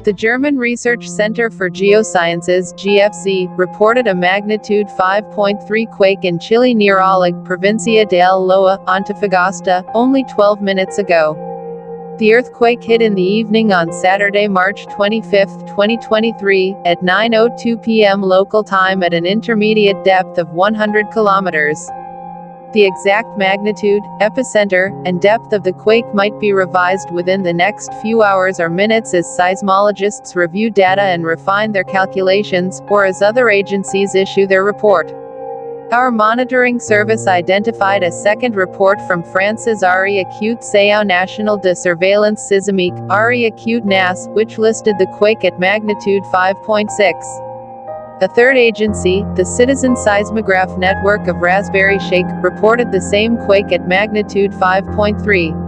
The German Research Center for Geosciences (GFC) reported a magnitude 5.3 quake in Chile near Ollagüe, Provincia de Ollagüe, Antofagasta, only 12 minutes ago. The earthquake hit in the evening on Saturday, March 25, 2023, at 9:02 p.m. local time at an intermediate depth of 100 kilometers. The exact magnitude, epicenter, and depth of the quake might be revised within the next few hours or minutes as seismologists review data and refine their calculations, or as other agencies issue their report. Our monitoring service identified a second report from France's Arrêt Acute Séance National de Surveillance Sismique, Arrêt Acute NAS, which listed the quake at magnitude 5.6. A third agency, the Citizen Seismograph Network of Raspberry Shake, reported the same quake at magnitude 5.3.